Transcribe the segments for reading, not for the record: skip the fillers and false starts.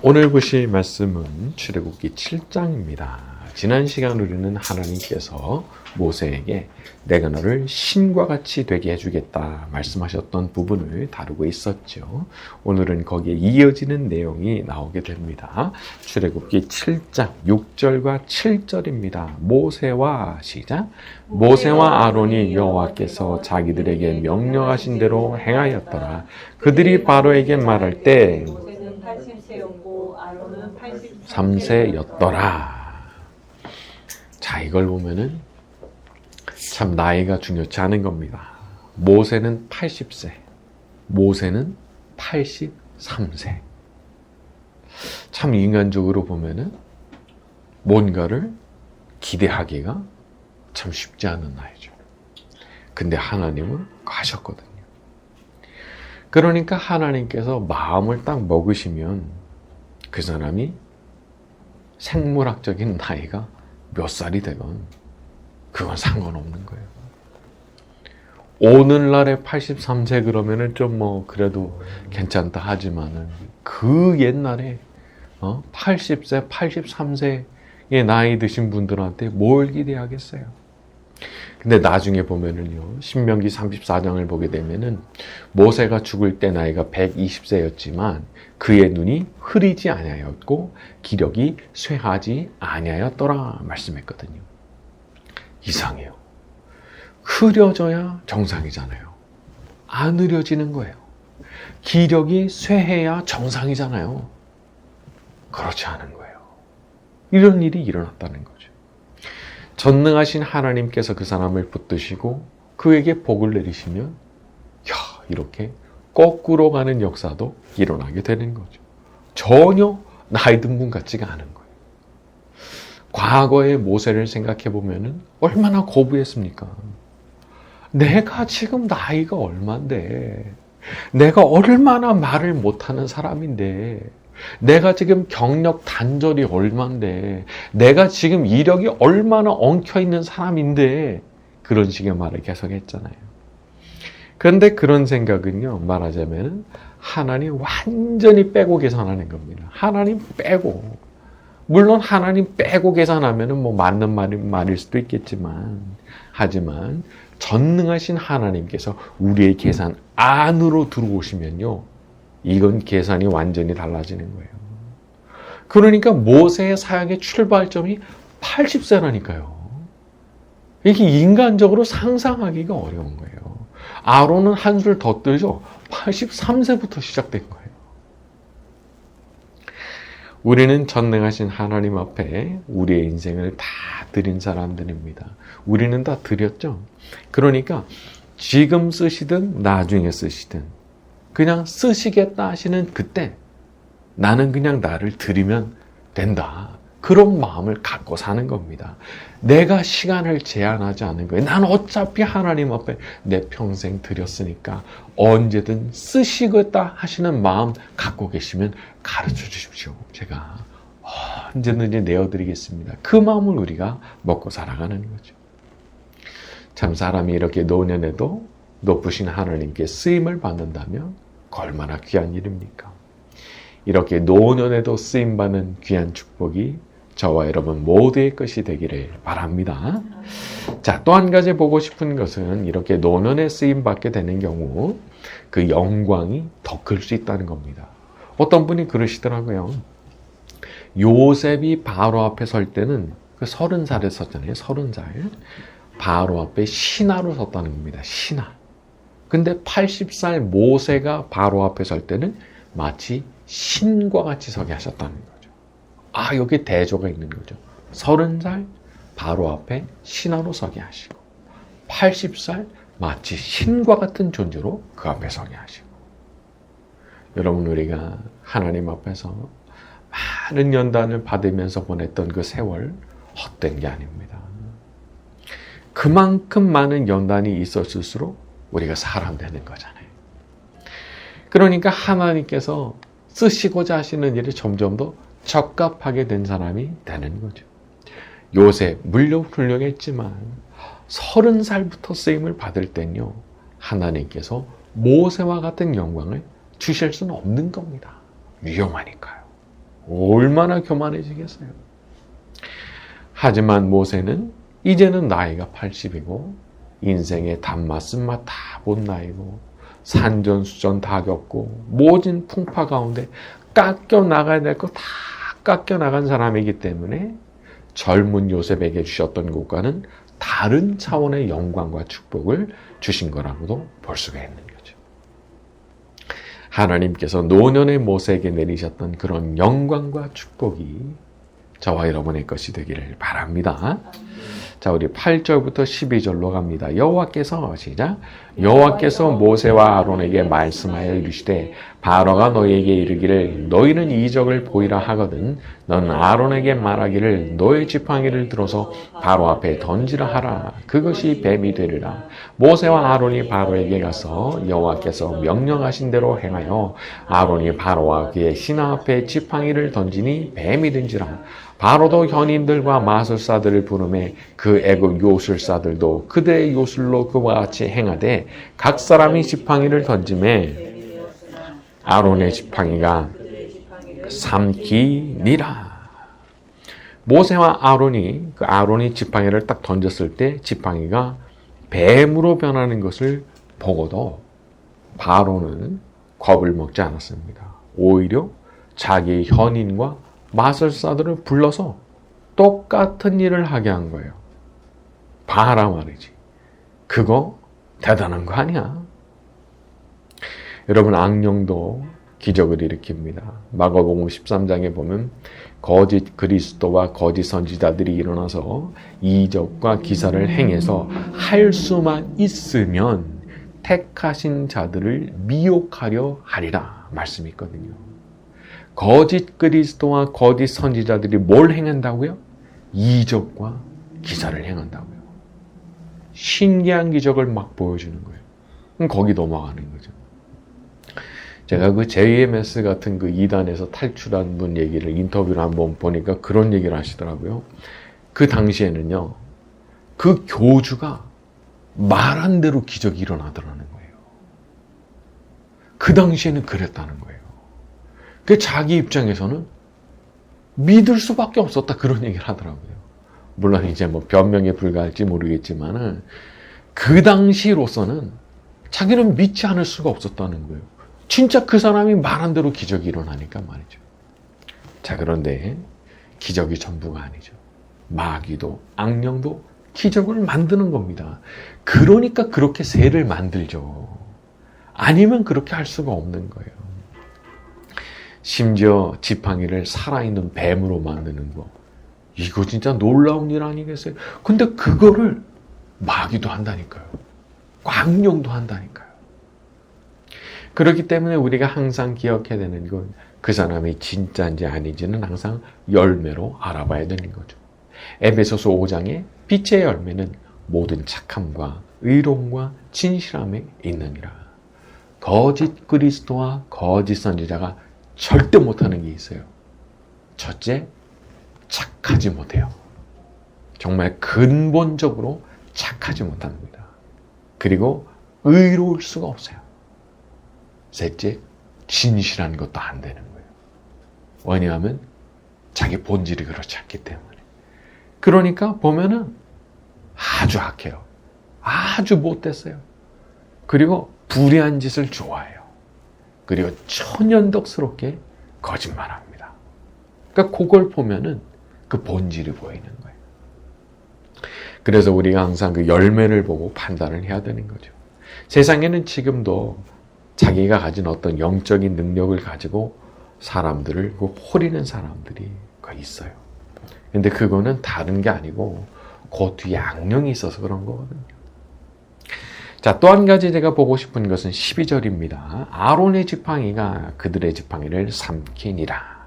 오늘 보실 말씀은 출애굽기 7장입니다. 지난 시간 우리는 하나님께서 모세에게 내가 너를 신과 같이 되게 해주겠다 말씀하셨던 부분을 다루고 있었죠. 오늘은 거기에 이어지는 내용이 나오게 됩니다. 출애굽기 7장 6절과 7절입니다. 모세와 시작. 모세와 아론이 여호와께서 자기들에게 명령하신 대로 행하였더라. 그들이 바로에게 말할 때 80세였고 아론은 83세였더라. 자, 이걸 보면은 참 나이가 중요치 않은 겁니다. 모세는 80세, 모세는 83세. 참 인간적으로 보면은 뭔가를 기대하기가 참 쉽지 않은 나이죠. 근데 하나님은 하셨거든요. 그러니까 하나님께서 마음을 딱 먹으시면 그 사람이 생물학적인 나이가 몇 살이 되건 그건 상관없는 거예요. 오늘날에 83세 그러면은 좀 그래도 괜찮다 하지만은 그 옛날에 80세, 83세의 나이 드신 분들한테 뭘 기대하겠어요? 근데 나중에 보면은요, 신명기 34장을 보게 되면은 모세가 죽을 때 나이가 120세였지만 그의 눈이 흐리지 아니하였고 기력이 쇠하지 아니하였더라 말씀했거든요. 이상해요. 흐려져야 정상이잖아요. 안 흐려지는 거예요. 기력이 쇠해야 정상이잖아요. 그렇지 않은 거예요. 이런 일이 일어났다는 거죠. 전능하신 하나님께서 그 사람을 붙드시고 그에게 복을 내리시면 이렇게 거꾸로 가는 역사도 일어나게 되는 거죠. 전혀 나이 든 분 같지가 않은 거예요. 과거의 모세를 생각해 보면은 얼마나 거부했습니까? 내가 지금 나이가 얼만데, 내가 얼마나 말을 못하는 사람인데, 내가 지금 경력 단절이 얼만데, 내가 지금 이력이 얼마나 엉켜있는 사람인데 그런 식의 말을 계속 했잖아요. 그런데 그런 생각은요, 말하자면 하나님 완전히 빼고 계산하는 겁니다. 하나님 빼고. 물론 하나님 빼고 계산하면 맞는 말일 수도 있겠지만, 하지만 전능하신 하나님께서 우리의 계산 안으로 들어오시면요, 이건 계산이 완전히 달라지는 거예요. 그러니까 모세의 사역의 출발점이 80세라니까요. 이게 인간적으로 상상하기가 어려운 거예요. 아론은 한술 더 뜨죠. 83세부터 시작된 거예요. 우리는 전능하신 하나님 앞에 우리의 인생을 다 드린 사람들입니다. 우리는 다 드렸죠. 그러니까 지금 쓰시든 나중에 쓰시든 그냥 쓰시겠다 하시는 그때 나는 그냥 나를 드리면 된다. 그런 마음을 갖고 사는 겁니다. 내가 시간을 제한하지 않은 거예요. 난 어차피 하나님 앞에 내 평생 드렸으니까 언제든 쓰시겠다 하시는 마음 갖고 계시면 가르쳐 주십시오. 제가 언제든지 내어드리겠습니다. 그 마음을 우리가 먹고 살아가는 거죠. 참 사람이 이렇게 노년에도 높으신 하나님께 쓰임을 받는다면 얼마나 귀한 일입니까? 이렇게 노년에도 쓰임받는 귀한 축복이 저와 여러분 모두의 것이 되기를 바랍니다. 자, 또 한 가지 보고 싶은 것은 이렇게 노년에 쓰임받게 되는 경우 그 영광이 더 클 수 있다는 겁니다. 어떤 분이 그러시더라고요. 요셉이 바로 앞에 설 때는 그 30살에 섰잖아요. 30살. 바로 앞에 신하로 섰다는 겁니다. 신하. 근데 80살 모세가 바로 앞에 설 때는 마치 신과 같이 서게 하셨다는 거죠. 여기 대조가 있는 거죠. 30살 바로 앞에 신하로 서게 하시고 80살 마치 신과 같은 존재로 그 앞에 서게 하시고. 여러분, 우리가 하나님 앞에서 많은 연단을 받으면서 보냈던 그 세월 헛된 게 아닙니다. 그만큼 많은 연단이 있었을수록 우리가 사람 되는 거잖아요. 그러니까 하나님께서 쓰시고자 하시는 일이 점점 더 적합하게 된 사람이 되는 거죠. 요셉 물론 훌륭했지만 30살부터 쓰임을 받을 땐요, 하나님께서 모세와 같은 영광을 주실 수는 없는 겁니다. 위험하니까요. 얼마나 교만해지겠어요. 하지만 모세는 이제는 나이가 80이고 인생의 단맛 쓴맛 다 본 나이고 산전수전 다 겪고 모진 풍파 가운데 깎여 나가야 될 거 다 깎여 나간 사람이기 때문에 젊은 요셉에게 주셨던 것과는 다른 차원의 영광과 축복을 주신 거라고도 볼 수가 있는 거죠. 하나님께서 노년의 모세에게 내리셨던 그런 영광과 축복이 저와 여러분의 것이 되기를 바랍니다. 자, 우리 8절부터 12절로 갑니다. 여호와께서 시작. 여호와께서 모세와 아론에게 말씀하여 이르시되 바로가 너희에게 이르기를 너희는 이적을 보이라 하거든 너는 아론에게 말하기를 너의 지팡이를 들어서 바로 앞에 던지라 하라. 그것이 뱀이 되리라. 모세와 아론이 바로에게 가서 여호와께서 명령하신 대로 행하여 아론이 바로와 그의 신하 앞에 지팡이를 던지니 뱀이 된지라. 바로도 현인들과 마술사들을 부르매 그 애굽 요술사들도 그들의 요술로 그와 같이 행하되 각 사람이 지팡이를 던지매 아론의 지팡이가 삼키니라. 모세와 아론이 아론이 지팡이를 딱 던졌을 때 지팡이가 뱀으로 변하는 것을 보고도 바로는 겁을 먹지 않았습니다. 오히려 자기 현인과 마술사들을 불러서 똑같은 일을 하게 한 거예요. 봐라 말이지. 그거 대단한 거 아니야? 여러분, 악령도 기적을 일으킵니다. 마가복음 13장에 보면 거짓 그리스도와 거짓 선지자들이 일어나서 이적과 기사를 행해서 할 수만 있으면 택하신 자들을 미혹하려 하리라 말씀이 있거든요. 거짓 그리스도와 거짓 선지자들이 뭘 행한다고요? 이적과 기사를 행한다고요. 신기한 기적을 막 보여주는 거예요. 그럼 거기 넘어가는 거죠. 제가 그 JMS 같은 그 이단에서 탈출한 분 얘기를 인터뷰를 한번 보니까 그런 얘기를 하시더라고요. 그 당시에는요, 그 교주가 말한 대로 기적이 일어나더라는 거예요. 그 당시에는 그랬다는 거예요. 그 자기 입장에서는 믿을 수밖에 없었다 그런 얘기를 하더라고요. 물론 이제 뭐 변명에 불과할지 모르겠지만은 그 당시로서는 자기는 믿지 않을 수가 없었다는 거예요. 진짜 그 사람이 말한 대로 기적이 일어나니까 말이죠. 자, 그런데 기적이 전부가 아니죠. 마귀도 악령도 기적을 만드는 겁니다. 그러니까 그렇게 새를 만들죠. 아니면 그렇게 할 수가 없는 거예요. 심지어 지팡이를 살아있는 뱀으로 만드는 거. 이거 진짜 놀라운 일 아니겠어요? 근데 그거를 마귀도 한다니까요. 악령도 한다니까요. 그렇기 때문에 우리가 항상 기억해야 되는 건 그 사람이 진짜인지 아닌지는 항상 열매로 알아봐야 되는 거죠. 에베소서 5장에 빛의 열매는 모든 착함과 의로움과 진실함에 있느니라. 거짓 그리스도와 거짓 선지자가 절대 못하는 게 있어요. 첫째, 착하지 못해요. 정말 근본적으로 착하지 못합니다. 그리고 의로울 수가 없어요. 셋째, 진실한 것도 안 되는 거예요. 왜냐하면 자기 본질이 그렇지 않기 때문에. 그러니까 보면은 아주 악해요. 아주 못됐어요. 그리고 불의한 짓을 좋아해요. 그리고 천연덕스럽게 거짓말합니다. 그러니까 그걸 보면은 그 본질이 보이는 거예요. 그래서 우리가 항상 그 열매를 보고 판단을 해야 되는 거죠. 세상에는 지금도 자기가 가진 어떤 영적인 능력을 가지고 사람들을 호리는 사람들이 있어요. 근데 그거는 다른 게 아니고 그 뒤에 악령이 있어서 그런 거거든요. 자, 또 한 가지 제가 보고 싶은 것은 12절입니다. 아론의 지팡이가 그들의 지팡이를 삼키니라.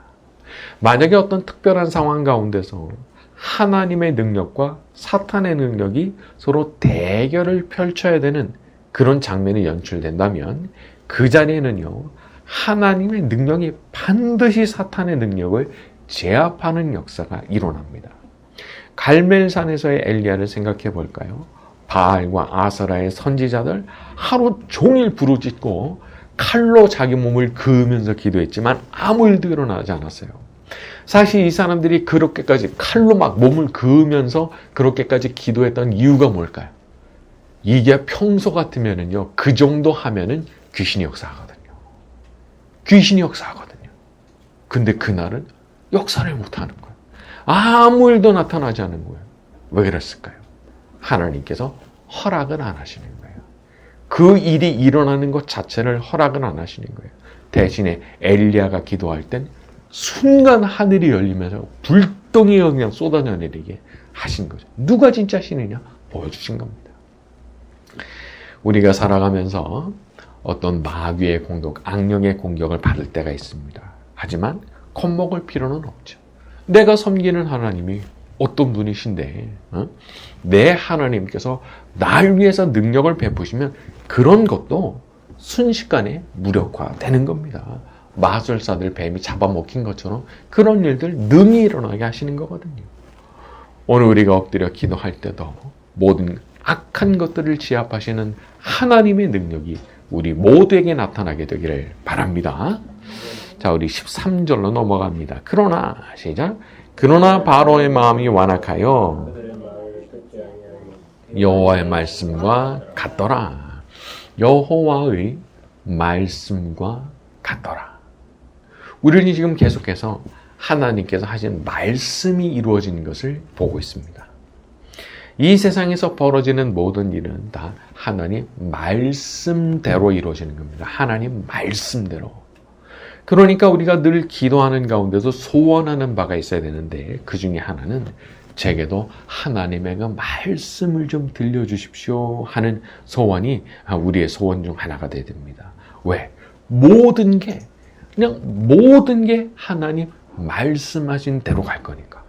만약에 어떤 특별한 상황 가운데서 하나님의 능력과 사탄의 능력이 서로 대결을 펼쳐야 되는 그런 장면이 연출된다면 그 자리에는요, 하나님의 능력이 반드시 사탄의 능력을 제압하는 역사가 일어납니다. 갈멜산에서의 엘리야를 생각해 볼까요? 바알과 아세라의 선지자들 하루 종일 부르짖고 칼로 자기 몸을 그으면서 기도했지만 아무 일도 일어나지 않았어요. 사실 이 사람들이 그렇게까지 칼로 막 몸을 그으면서 그렇게까지 기도했던 이유가 뭘까요? 이게 평소 같으면은요, 그 정도 하면은 귀신이 역사하거든요. 귀신이 역사하거든요. 근데 그날은 역사를 못하는 거예요. 아무 일도 나타나지 않는 거예요. 왜 그랬을까요? 하나님께서 허락을 안 하시는 거예요. 그 일이 일어나는 것 자체를 허락을 안 하시는 거예요. 대신에 엘리야가 기도할 땐 순간 하늘이 열리면서 불덩이가 그냥 쏟아져 내리게 하신 거죠. 누가 진짜 신이냐? 보여주신 겁니다. 우리가 살아가면서 어떤 마귀의 공격, 악령의 공격을 받을 때가 있습니다. 하지만 겁먹을 필요는 없죠. 내가 섬기는 하나님이 어떤 분이신데 내 하나님께서 날 위해서 능력을 베푸시면 그런 것도 순식간에 무력화되는 겁니다. 마술사들 뱀이 잡아먹힌 것처럼 그런 일들 능히 일어나게 하시는 거거든요. 오늘 우리가 엎드려 기도할 때도 모든 악한 것들을 제압하시는 하나님의 능력이 우리 모두에게 나타나게 되기를 바랍니다. 자, 우리 13절로 넘어갑니다. 그러나 시작. 그러나 바로의 마음이 완악하여 여호와의 말씀과 같더라. 여호와의 말씀과 같더라. 우리는 지금 계속해서 하나님께서 하신 말씀이 이루어지는 것을 보고 있습니다. 이 세상에서 벌어지는 모든 일은 다 하나님 말씀대로 이루어지는 겁니다. 하나님 말씀대로. 그러니까 우리가 늘 기도하는 가운데서 소원하는 바가 있어야 되는데 그 중에 하나는 제게도 하나님의 그 말씀을 좀 들려주십시오 하는 소원이 우리의 소원 중 하나가 되어야 됩니다. 왜? 모든 게 하나님 말씀하신 대로 갈 거니까.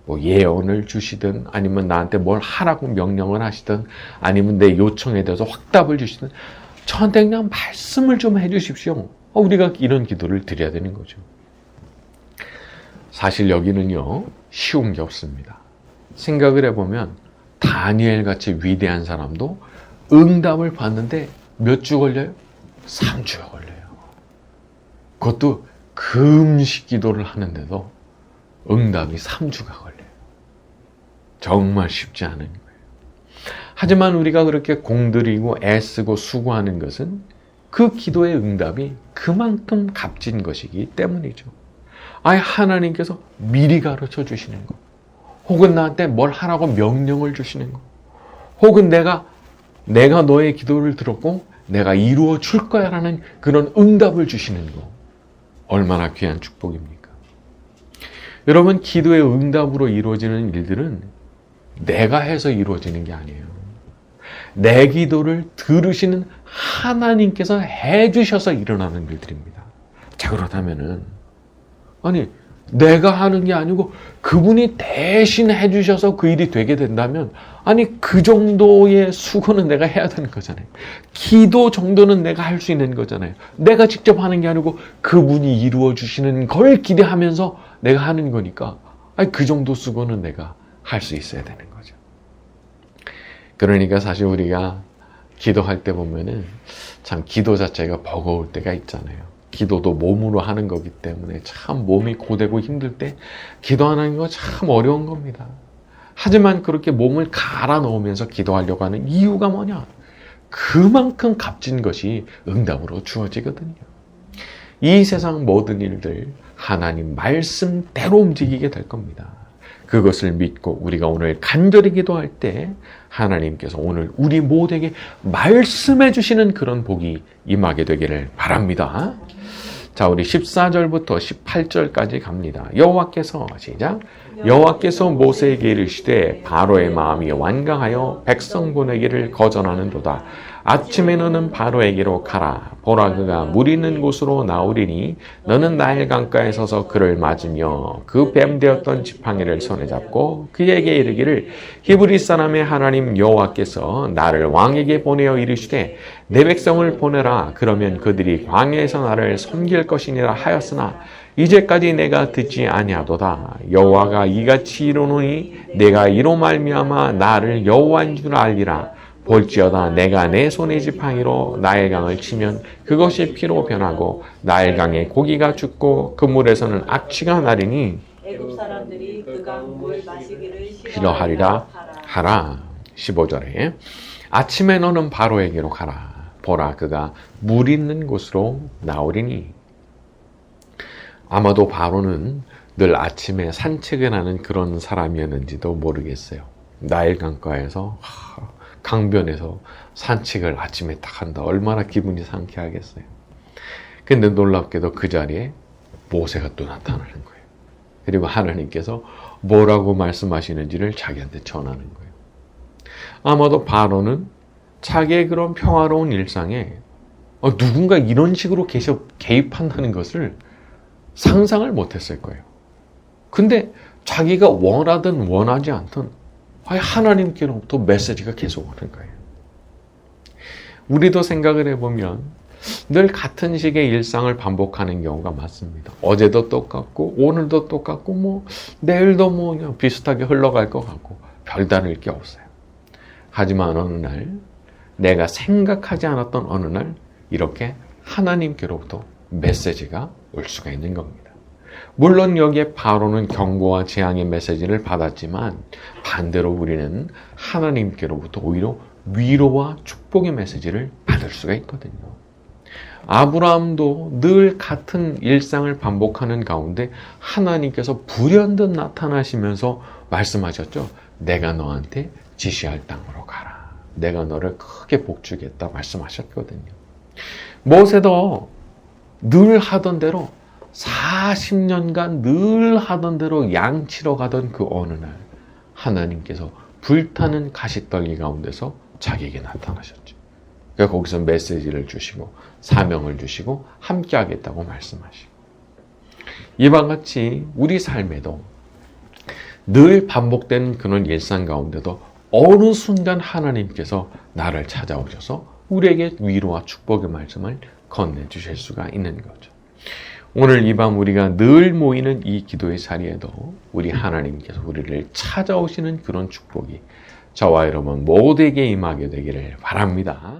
뭐 예언을 주시든 아니면 나한테 뭘 하라고 명령을 하시든 아니면 내 요청에 대해서 확답을 주시든 저한테 그냥 말씀을 좀 해주십시오. 우리가 이런 기도를 드려야 되는 거죠. 사실 여기는요, 쉬운 게 없습니다. 생각을 해보면 다니엘 같이 위대한 사람도 응답을 받는데 몇 주 걸려요? 3주가 걸려요. 그것도 금식 기도를 하는데도 응답이 3주가 걸려요. 정말 쉽지 않은 거예요. 하지만 우리가 그렇게 공들이고 애쓰고 수고하는 것은 그 기도의 응답이 그만큼 값진 것이기 때문이죠. 아예 하나님께서 미리 가르쳐 주시는 것, 혹은 나한테 뭘 하라고 명령을 주시는 것, 혹은 내가 너의 기도를 들었고 내가 이루어 줄 거야 라는 그런 응답을 주시는 것, 얼마나 귀한 축복입니까? 여러분, 기도의 응답으로 이루어지는 일들은 내가 해서 이루어지는 게 아니에요. 내 기도를 들으시는 하나님께서 해주셔서 일어나는 일들입니다. 자, 그렇다면은 내가 하는 게 아니고 그분이 대신 해주셔서 그 일이 되게 된다면 그 정도의 수고는 내가 해야 되는 거잖아요. 기도 정도는 내가 할 수 있는 거잖아요. 내가 직접 하는 게 아니고 그분이 이루어 주시는 걸 기대하면서 내가 하는 거니까 그 정도 수고는 내가 할 수 있어야 되는 거죠. 그러니까 사실 우리가 기도할 때 보면은 참 기도 자체가 버거울 때가 있잖아요. 기도도 몸으로 하는 거기 때문에 참 몸이 고되고 힘들 때 기도하는 거 참 어려운 겁니다. 하지만 그렇게 몸을 갈아 넣으면서 기도하려고 하는 이유가 뭐냐? 그만큼 값진 것이 응답으로 주어지거든요. 이 세상 모든 일들 하나님 말씀대로 움직이게 될 겁니다. 그것을 믿고 우리가 오늘 간절히 기도할 때 하나님께서 오늘 우리 모두에게 말씀해 주시는 그런 복이 임하게 되기를 바랍니다. 자, 우리 14절부터 18절까지 갑니다. 여호와께서 시작. 여호와께서 모세에게 이르시되 바로의 마음이 완강하여 백성 보내기를 거절하는도다. 아침에 너는 바로에게로 가라. 보라, 그가 물 있는 곳으로 나오리니 너는 나일 강가에 서서 그를 맞으며 그 뱀 되었던 지팡이를 손에 잡고 그에게 이르기를 히브리 사람의 하나님 여호와께서 나를 왕에게 보내어 이르시되 내 백성을 보내라. 그러면 그들이 광야에서 나를 섬길 것이니라 하였으나 이제까지 내가 듣지 아니하도다. 여호와가 이같이 이르노니 내가 이로 말미암아 나를 여호와인 줄 알리라. 볼지어다 내가 내 손의 지팡이로 나일강을 치면 그것이 피로 변하고 나일강의 고기가 죽고 그 물에서는 악취가 나리니 애굽 사람들이 그 강 물 마시기를 싫어하리라 하라. 15절에 아침에 너는 바로에게로 가라. 보라 그가 물 있는 곳으로 나오리니. 아마도 바로는 늘 아침에 산책을 하는 그런 사람이었는지도 모르겠어요. 나일강가에서 강변에서 산책을 아침에 딱 한다. 얼마나 기분이 상쾌하겠어요. 근데 놀랍게도 그 자리에 모세가 또 나타나는 거예요. 그리고 하나님께서 뭐라고 말씀하시는지를 자기한테 전하는 거예요. 아마도 바로는 자기의 그런 평화로운 일상에 누군가 이런 식으로 계속 개입한다는 것을 상상을 못했을 거예요. 근데 자기가 원하든 원하지 않든 하나님께로부터 메시지가 계속 오는 거예요. 우리도 생각을 해보면 늘 같은 식의 일상을 반복하는 경우가 많습니다. 어제도 똑같고 오늘도 똑같고 내일도 그냥 비슷하게 흘러갈 것 같고 별다를 게 없어요. 하지만 어느 날 내가 생각하지 않았던 어느 날 이렇게 하나님께로부터 메시지가 올 수가 있는 겁니다. 물론 여기에 바로는 경고와 재앙의 메시지를 받았지만 반대로 우리는 하나님께로부터 오히려 위로와 축복의 메시지를 받을 수가 있거든요. 아브라함도 늘 같은 일상을 반복하는 가운데 하나님께서 불현듯 나타나시면서 말씀하셨죠. 내가 너한테 지시할 땅으로 가라. 내가 너를 크게 복주겠다 말씀하셨거든요. 모세도 늘 하던 대로 40년간 늘 하던 대로 양치러 가던 그 어느 날 하나님께서 불타는 가시떨기 가운데서 자기에게 나타나셨죠. 그러니까 거기서 메시지를 주시고 사명을 주시고 함께 하겠다고 말씀하시고 이와 같이 우리 삶에도 늘 반복되는 그런 일상 가운데도 어느 순간 하나님께서 나를 찾아오셔서 우리에게 위로와 축복의 말씀을 건네주실 수가 있는 거죠. 오늘 이 밤 우리가 늘 모이는 이 기도의 자리에도 우리 하나님께서 우리를 찾아오시는 그런 축복이 저와 여러분 모두에게 임하게 되기를 바랍니다.